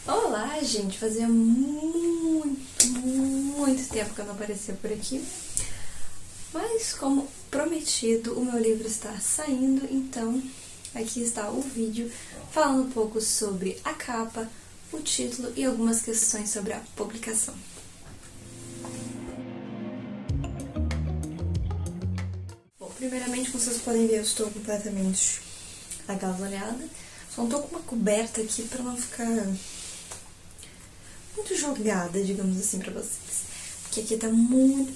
Olá, gente! Fazia muito tempo que eu não aparecia por aqui. Mas, como prometido, o meu livro está saindo, então aqui está o vídeo falando um pouco sobre a capa, o título e algumas questões sobre a publicação. Bom, primeiramente, como vocês podem ver, eu estou completamente agasalhada. Só não estou com uma coberta aqui para não ficar muito jogada, digamos assim, pra vocês. Porque aqui tá muito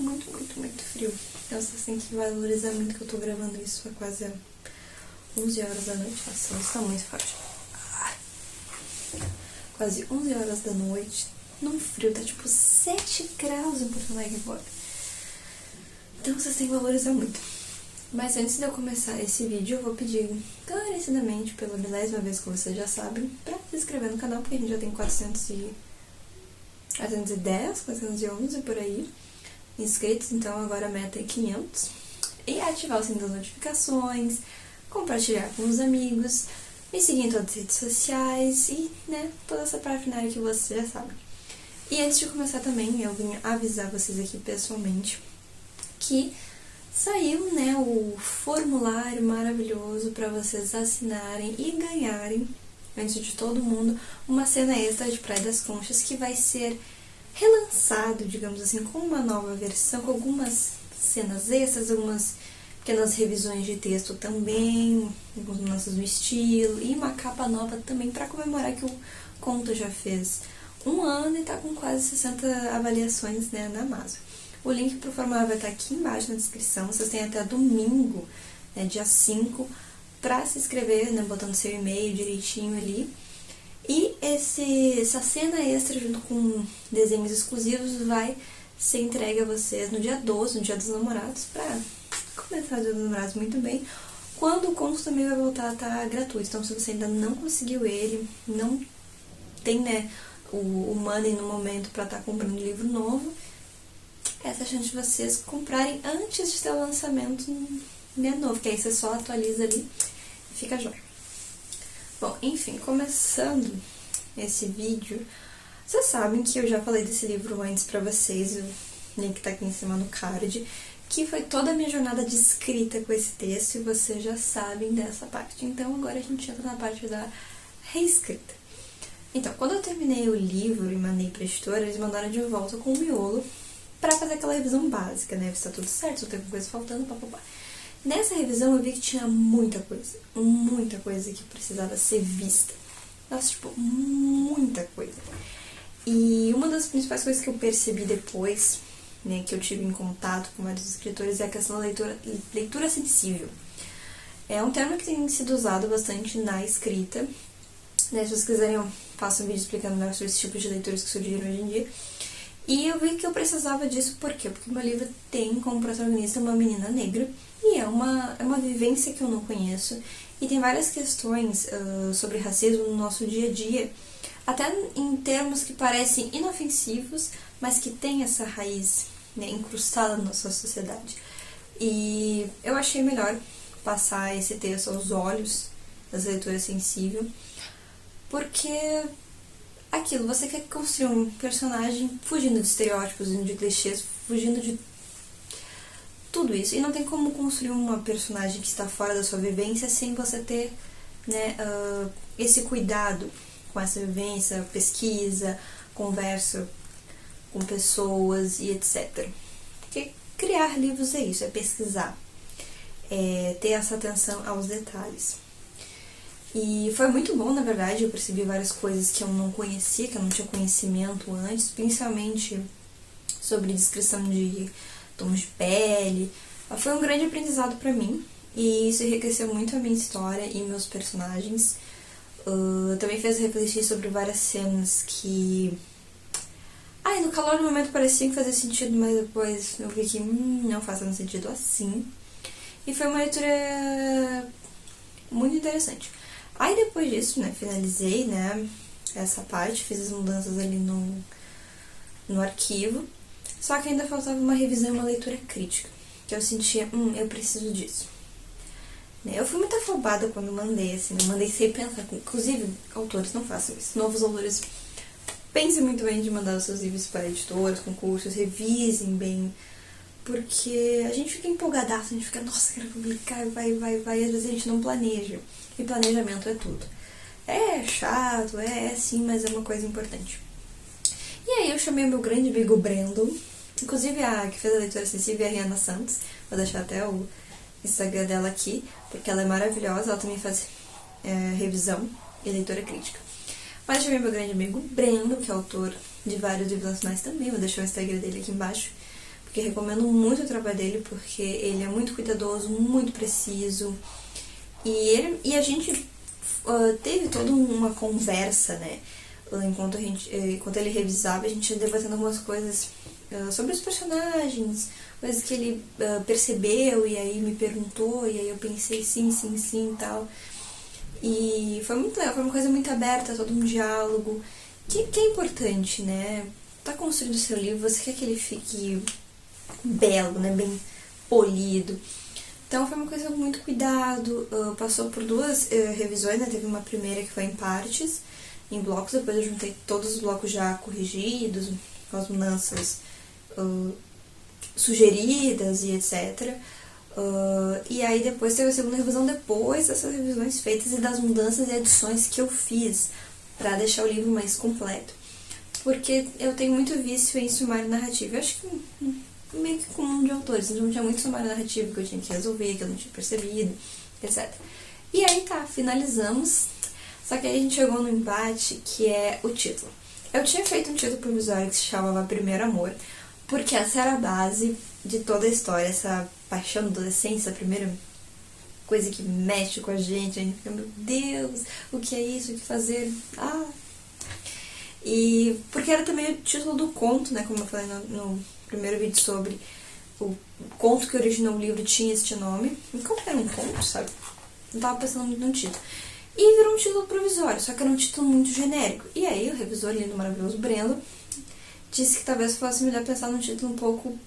frio. Então vocês têm que valorizar muito que eu tô gravando isso há quase 11 horas da noite. Nossa, isso tá muito forte. Quase 11 horas da noite, num frio, tá tipo 7 graus em Porto Alegre agora. Então vocês têm que valorizar muito. Mas antes de eu começar esse vídeo, eu vou pedir encarecidamente, pela 10ª vez que vocês já sabem, pra se inscrever no canal, porque a gente já tem 410, 411 por aí inscritos, então agora a meta é 500. E ativar o sininho das notificações, compartilhar com os amigos, me seguir em todas as redes sociais e, toda essa parafernália que vocês já sabem. E antes de começar também, eu vim avisar vocês aqui pessoalmente que saiu, o formulário maravilhoso para vocês assinarem e ganharem, antes de todo mundo, uma cena extra de Praia das Conchas que vai ser relançado, digamos assim, com uma nova versão, com algumas cenas extras, algumas pequenas revisões de texto também, algumas mudanças no estilo e uma capa nova também para comemorar que o conto já fez 1 ano e está com quase 60 avaliações, na Amazon. O link para o formulário vai estar aqui embaixo na descrição. Vocês têm até domingo, dia 5, para se inscrever, botando seu e-mail direitinho ali. E essa cena extra, junto com desenhos exclusivos, vai ser entregue a vocês no dia 12, no dia dos namorados, para começar o dia dos namorados muito bem. Quando o conto também vai voltar a estar gratuito. Então, se você ainda não conseguiu ele, não tem, o money no momento para estar comprando um livro novo, essa é a chance de vocês comprarem antes de ter o lançamento novo, que aí você só atualiza ali e fica jóia. Bom, enfim, começando esse vídeo, vocês sabem que eu já falei desse livro antes pra vocês, o link tá aqui em cima no card, que foi toda a minha jornada de escrita com esse texto e vocês já sabem dessa parte. Então agora a gente entra na parte da reescrita. Então, quando eu terminei o livro e mandei pra editora, eles mandaram de volta com o miolo pra fazer aquela revisão básica, ver se tá tudo certo, se não tem alguma coisa faltando, papapá. Nessa revisão eu vi que tinha muita coisa que precisava ser vista. Nossa, muita coisa. E uma das principais coisas que eu percebi depois, que eu tive em contato com vários escritores, é a questão da leitura sensível. É um termo que tem sido usado bastante na escrita. Se vocês quiserem, eu faço um vídeo explicando melhor sobre esse tipo de leituras que surgiram hoje em dia. E eu vi que eu precisava disso, por quê? Porque o meu livro tem como protagonista uma menina negra, e é uma vivência que eu não conheço, e tem várias questões sobre racismo no nosso dia a dia, até em termos que parecem inofensivos, mas que tem essa raiz incrustada na nossa sociedade. E eu achei melhor passar esse texto aos olhos das leituras sensíveis, porque aquilo, você quer construir um personagem fugindo de estereótipos, fugindo de clichês, fugindo de tudo isso. E não tem como construir uma personagem que está fora da sua vivência sem você ter esse cuidado com essa vivência, pesquisa, conversa com pessoas e etc. Porque criar livros é isso, é pesquisar, é ter essa atenção aos detalhes. E foi muito bom, na verdade, eu percebi várias coisas que eu não conhecia, que eu não tinha conhecimento antes, principalmente sobre descrição de tons de pele. Foi um grande aprendizado pra mim, e isso enriqueceu muito a minha história e meus personagens. Também fez refletir sobre várias cenas que no calor do momento parecia que fazia sentido, mas depois eu vi que não faz tanto sentido assim. E foi uma leitura muito interessante. Aí depois disso, finalizei, essa parte, fiz as mudanças ali no arquivo, só que ainda faltava uma revisão e uma leitura crítica, que eu sentia, eu preciso disso. Eu fui muito afobada quando mandei, eu mandei sem pensar, inclusive, autores, não façam isso, novos autores, pense muito bem de mandar os seus livros para editoras, concursos, revisem bem, porque a gente fica empolgadaço, a gente fica, nossa, quero publicar, vai, e às vezes a gente não planeja. E planejamento é tudo. É chato, é sim, mas é uma coisa importante. E aí eu chamei meu grande amigo Brandon, inclusive a que fez a leitura acessível é a Rihanna Santos, vou deixar até o Instagram dela aqui, porque ela é maravilhosa, ela também faz revisão e leitura crítica. Mas eu chamei meu grande amigo Brandon, que é autor de vários livros nacionais também, vou deixar o Instagram dele aqui embaixo, porque recomendo muito o trabalho dele, porque ele é muito cuidadoso, muito preciso, e a gente teve toda uma conversa, né? Enquanto ele revisava, a gente ia debatendo algumas coisas sobre os personagens, coisas que ele percebeu e aí me perguntou, e aí eu pensei sim e tal. E foi muito legal, foi uma coisa muito aberta, todo um diálogo, que é importante, né? Tá construindo o seu livro, você quer que ele fique belo, né? Bem polido. Então foi uma coisa com muito cuidado, passou por duas revisões, né? Teve uma primeira que foi em partes, em blocos, depois eu juntei todos os blocos já corrigidos, com as mudanças sugeridas e etc. E aí depois teve a segunda revisão depois dessas revisões feitas e das mudanças e adições que eu fiz para deixar o livro mais completo. Porque eu tenho muito vício em sumário narrativo. Eu acho que meio que comum de autores, então tinha muito sumário narrativo que eu tinha que resolver, que eu não tinha percebido, etc. E aí tá, finalizamos. Só que aí a gente chegou no embate, que é o título. Eu tinha feito um título provisório que se chamava Primeiro Amor, porque essa era a base de toda a história, essa paixão da adolescência, a primeira coisa que mexe com a gente fica, meu Deus, o que é isso, o que fazer? E porque era também o título do conto, né, como eu falei no primeiro vídeo sobre o conto que originou o livro tinha este nome, e como era um conto, sabe? Não tava pensando muito no título. E virou um título provisório, só que era um título muito genérico. E aí o revisor lindo, maravilhoso Brendo disse que talvez fosse melhor pensar num título um pouco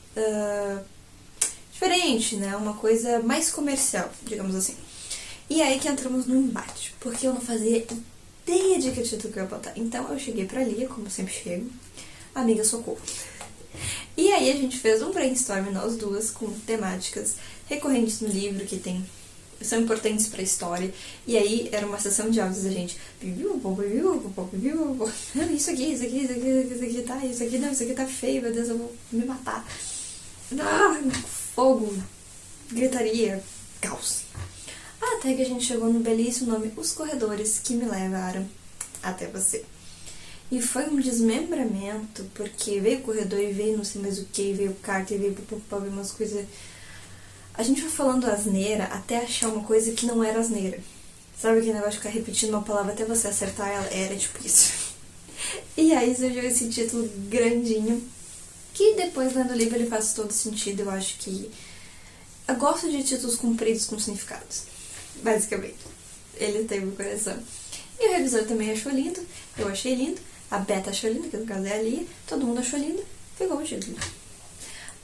diferente, né? Uma coisa mais comercial, digamos assim. E aí que entramos no embate, porque eu não fazia ideia de que título que eu ia botar. Então eu cheguei pra Lia, como eu sempre chego, amiga, socorro. E aí a gente fez um brainstorm nós duas com temáticas recorrentes no livro que são importantes pra história. E aí era uma sessão de áudios da gente. Isso aqui tá, isso aqui não, isso aqui tá feio, meu Deus, eu vou me matar. Fogo, gritaria, caos. Até que a gente chegou no belíssimo nome Os Corredores que me levaram até você. E foi um desmembramento, porque veio o corredor e veio não sei mais o que, veio carta e veio veio umas coisas. A gente foi falando asneira até achar uma coisa que não era asneira. Sabe aquele negócio de ficar repetindo uma palavra até você acertar ela? Era tipo isso. E aí surgiu esse título grandinho, que depois lendo o livro ele faz todo sentido. Eu acho que eu gosto de títulos compridos com significados, basicamente. Ele tem meu coração. E o revisor também achou lindo, eu achei lindo, a Beta achou lindo, que no caso é a Lia, todo mundo achou lindo, ficou o título.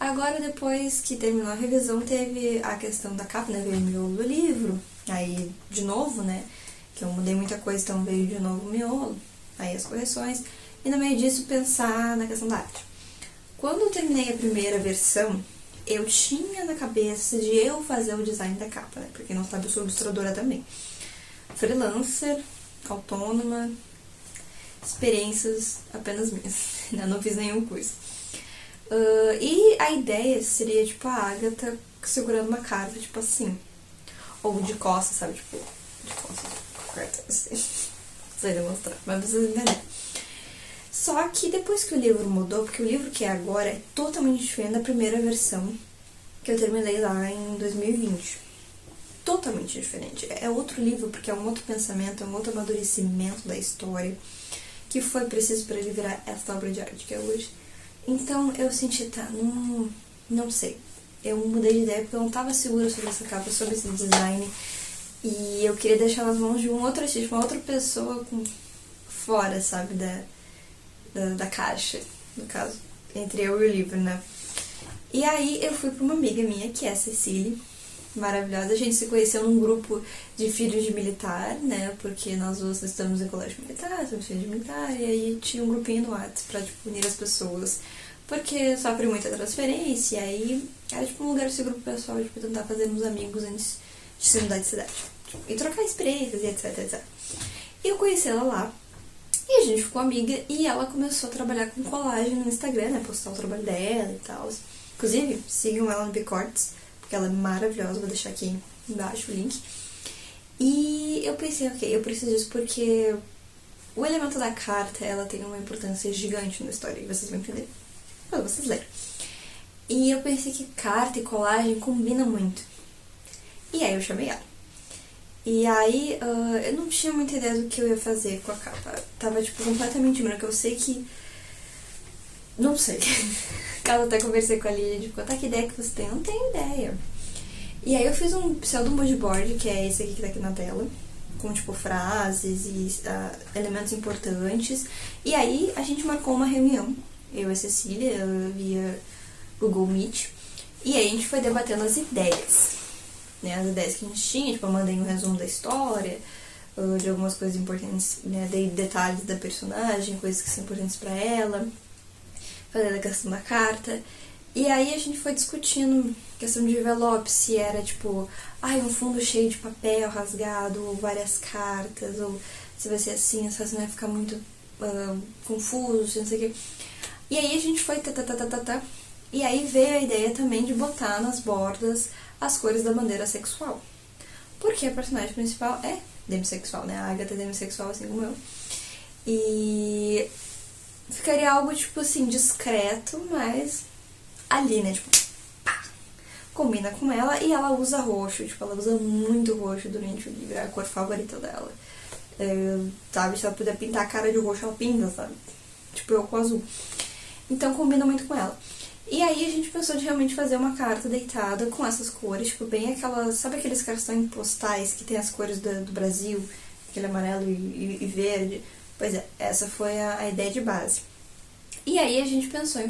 Agora, depois que terminou a revisão, teve a questão da capa, né? Veio o miolo do livro, aí de novo, né? Que eu mudei muita coisa, então veio de novo o miolo, aí as correções, e no meio disso pensar na questão da arte. Quando eu terminei a primeira versão, eu tinha na cabeça de eu fazer o design da capa, né? Porque não sabe, eu sou ilustradora também. Freelancer, autônoma, experiências apenas minhas, não fiz nenhum curso. E a ideia seria, tipo, a Agatha segurando uma carta, tipo assim. Ou de costas, sabe? Tipo, de costas, carta assim. Não sei demonstrar, mas vocês entenderam. Só que depois que o livro mudou, porque o livro que é agora é totalmente diferente da primeira versão que eu terminei lá em 2020. Totalmente diferente. É outro livro, porque é um outro pensamento, é um outro amadurecimento da história que foi preciso para ele virar essa obra de arte que é hoje. Então eu senti, não sei. Eu mudei de ideia porque eu não estava segura sobre essa capa, sobre esse design. E eu queria deixar nas mãos de um outro artista, uma outra pessoa fora, sabe, da caixa, no caso, entre eu e o livro, né? E aí eu fui pra uma amiga minha, que é a Cecília, maravilhosa. A gente se conheceu num grupo de filhos de militar, né? Porque nós duas estamos em colégio militar, somos filhos de militar, e aí tinha um grupinho no WhatsApp pra, tipo, unir as pessoas. Porque sofre muita transferência, e aí era, tipo, um lugar desse grupo pessoal, tipo, tentar fazer uns amigos antes de se mudar de cidade. Tipo, e trocar experiências, e etc, etc. E eu conheci ela lá, e a gente ficou amiga, e ela começou a trabalhar com colagem no Instagram, né? Postar o trabalho dela e tal. Inclusive, sigam ela no Bicortes, porque ela é maravilhosa, vou deixar aqui embaixo o link. E eu pensei, ok, eu preciso disso porque o elemento da carta, ela tem uma importância gigante na história, e vocês vão entender quando vocês lerem. E eu pensei que carta e colagem combinam muito. E aí eu chamei ela. E aí eu não tinha muita ideia do que eu ia fazer com a capa. Tava, tipo, completamente branca. Eu sei que... Não sei. Caso até conversei com a Lídia, tipo, tá, que ideia que você tem? Eu não tenho ideia. E aí eu fiz um pseudo mood board, que é esse aqui que tá aqui na tela, com, tipo, frases e elementos importantes. E aí a gente marcou uma reunião, eu e a Cecília, via Google Meet. E aí a gente foi debatendo as ideias, né? As ideias que a gente tinha, tipo, eu mandei um resumo da história, de algumas coisas importantes, né? Dei detalhes da personagem, coisas que são importantes pra ela, falei da questão da carta. E aí a gente foi discutindo questão de envelope, se era tipo, um fundo cheio de papel rasgado, ou várias cartas, ou se vai ser assim, se vai ficar muito confuso, não sei o quê. E aí a gente foi e aí veio a ideia também de botar nas bordas as cores da bandeira sexual. Porque a personagem principal é demissexual, né? A Agatha é demissexual, assim como eu. E ficaria algo, tipo assim, discreto, mas ali, né? Tipo, pá, combina com ela. E ela usa roxo, tipo, ela usa muito roxo durante o livro. É a cor favorita dela. Sabe? Se ela puder pintar a cara de roxo, ela pinta, sabe? Tipo, eu com azul. Então combina muito com ela. E aí a gente pensou de realmente fazer uma carta deitada com essas cores, tipo, bem aquelas... Sabe aqueles cartões postais que tem as cores do Brasil? Aquele amarelo e verde? Pois é, essa foi a ideia de base. E aí a gente pensou em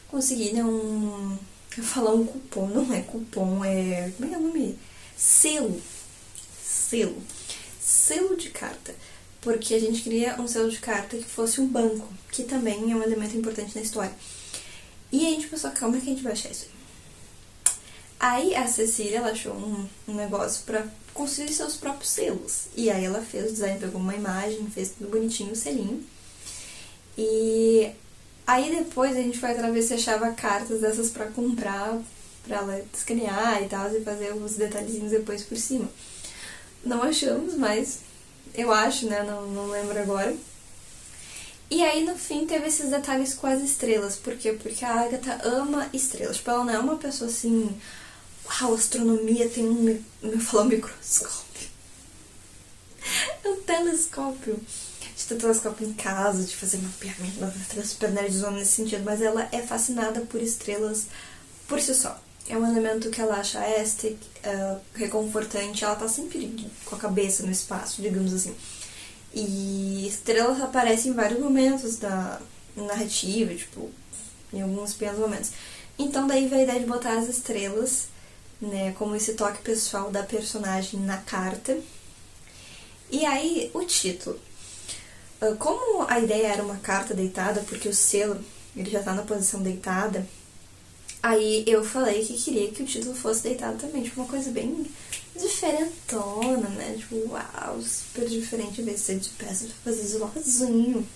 conseguir, né, eu ia falar um cupom, não é cupom, é... Como é o nome? Selo de carta. Porque a gente queria um selo de carta que fosse um banco, que também é um elemento importante na história. E aí a gente pensou, calma que a gente vai achar isso aí. Aí a Cecília, ela achou um negócio pra construir seus próprios selos. E aí ela fez o design, pegou uma imagem, fez tudo bonitinho, o selinho. E aí depois a gente foi atrás ver se achava cartas dessas pra comprar, pra ela escanear e tal, e fazer os detalhezinhos depois por cima. Não achamos, mas eu acho, né, não lembro agora. E aí, no fim, teve esses detalhes com as estrelas. Por quê? Porque a Agatha ama estrelas. Tipo, ela não é uma pessoa assim... Uau, astronomia tem eu ia falar um microscópio. É um telescópio. De ter telescópio em casa, de fazer mapeamento. Ela é super nerdzona nesse sentido. Mas ela é fascinada por estrelas por si só. É um elemento que ela acha estético, reconfortante. Ela tá sempre com a cabeça no espaço, digamos assim. E estrelas aparecem em vários momentos da narrativa, tipo, em alguns pequenos momentos. Então daí veio a ideia de botar as estrelas, né, como esse toque pessoal da personagem na carta. E aí, o título. Como a ideia era uma carta deitada, porque o selo, ele já tá na posição deitada, aí eu falei que queria que o título fosse deitado também, tipo, uma coisa bem diferentona, né? Tipo, uau, super diferente, em vez de ser de peça pra fazer isoladinho,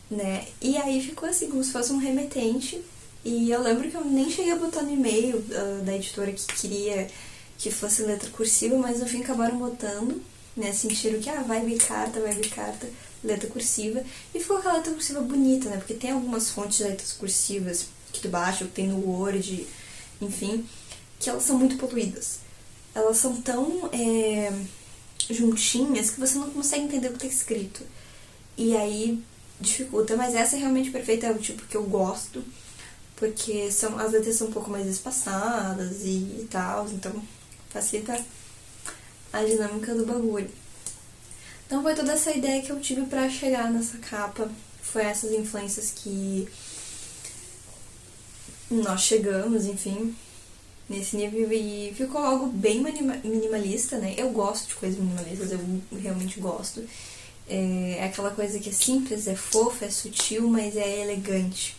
né? E aí ficou assim, como se fosse um remetente. E eu lembro que eu nem cheguei a botar no e-mail da editora que queria que fosse letra cursiva, mas no fim acabaram botando, né? Sentiram que, vai vir carta, letra cursiva. E ficou aquela letra cursiva bonita, né? Porque tem algumas fontes de letras cursivas que tu baixa, ou tem no Word, enfim, que elas são muito poluídas. Elas são tão juntinhas que você não consegue entender o que está escrito. E aí dificulta, mas essa é realmente perfeita, é o tipo que eu gosto, porque as letras são um pouco mais espaçadas e tal, então facilita a dinâmica do bagulho. Então foi toda essa ideia que eu tive pra chegar nessa capa, foi essas influências que nós chegamos, enfim. nesse nível e ficou algo bem minimalista, né? Eu gosto de coisas minimalistas, eu realmente gosto. É aquela coisa que é simples, é fofa, é sutil, mas é elegante.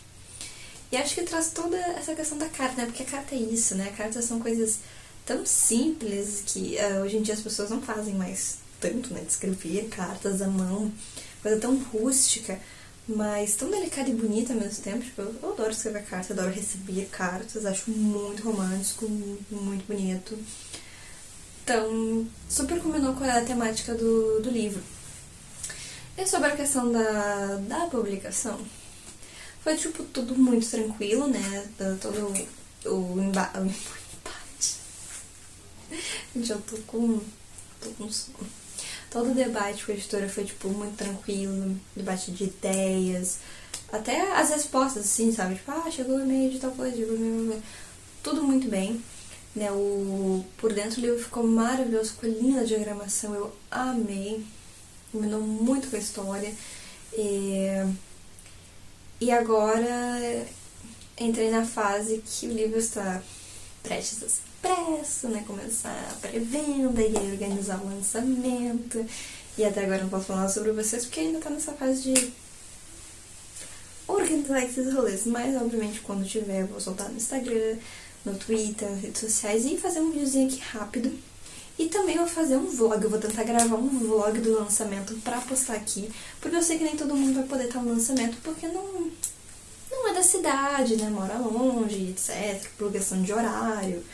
E acho que traz toda essa questão da carta, né? Porque a carta é isso, né? A carta são coisas tão simples que hoje em dia as pessoas não fazem mais tanto, né? De escrever cartas à mão, coisa tão rústica, mas tão delicada e bonita ao mesmo tempo. Tipo, eu adoro escrever cartas, adoro receber cartas, acho muito romântico, muito bonito. Então, super combinou com a temática do livro. E sobre a questão da publicação, foi, tipo, tudo muito tranquilo, né? Todo o embate. Gente, eu tô com sono. Todo o debate com a editora foi, tipo, muito tranquilo. Debate de ideias. Até as respostas, assim, sabe? Tipo, chegou o e-mail de tal coisa, chegou o e-mail. Tudo muito bem. Né? Por dentro o livro ficou maravilhoso, ficou linda a diagramação. Eu amei. Combinou muito com a história. E agora entrei na fase que o livro está prestes a ser impresso, né? Começar a pré-venda e aí organizar o lançamento. E até agora não posso falar sobre vocês porque ainda tá nessa fase de organizar esses rolês. Mas obviamente quando tiver eu vou soltar no Instagram, no Twitter, nas redes sociais e fazer um videozinho aqui rápido. E também vou fazer um vlog, eu vou tentar gravar um vlog do lançamento pra postar aqui, porque eu sei que nem todo mundo vai poder estar no lançamento, porque não é da cidade, né, mora longe, etc, por questão de horário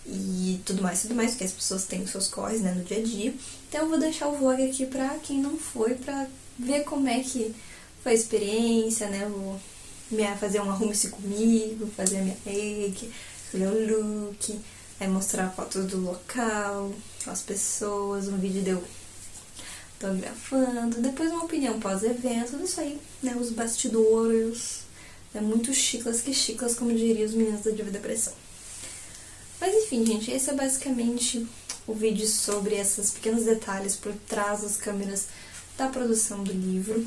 e tudo mais, porque as pessoas têm os seus corres, né, no dia a dia. Então eu vou deixar o vlog aqui pra quem não foi, pra ver como é que foi a experiência, né, vou fazer um arrume-se comigo, fazer a minha make, escolher o look, aí mostrar fotos do local, as pessoas, um vídeo de eu fotografando, depois uma opinião pós-evento, tudo isso aí, né, os bastidores, né, muito chiclas que chiclas, como diriam os meninos da Diva Depressão. Mas enfim, gente, esse é basicamente o vídeo sobre esses pequenos detalhes por trás das câmeras da produção do livro.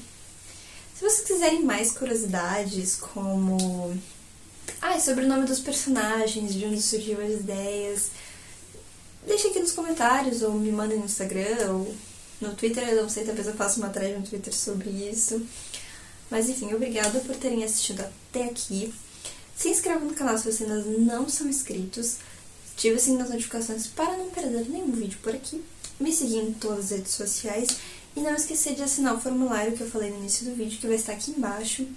Se vocês quiserem mais curiosidades, como sobre o nome dos personagens, de onde surgiu as ideias, deixa aqui nos comentários, ou me mandem no Instagram, ou no Twitter, eu não sei, talvez eu faça uma thread no Twitter sobre isso. Mas enfim, obrigada por terem assistido até aqui. Se inscrevam no canal se vocês ainda não são inscritos. Ative o sininho das notificações para não perder nenhum vídeo por aqui. Me seguir em todas as redes sociais. E não esquecer de assinar o formulário que eu falei no início do vídeo, que vai estar aqui embaixo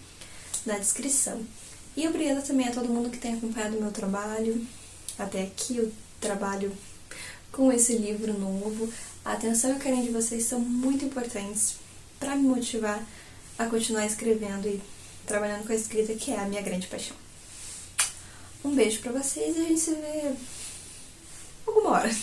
na descrição. E obrigada também a todo mundo que tem acompanhado o meu trabalho. Até aqui, o trabalho com esse livro novo. A atenção e o carinho de vocês são muito importantes para me motivar a continuar escrevendo e trabalhando com a escrita, que é a minha grande paixão. Um beijo pra vocês e a gente se vê alguma hora.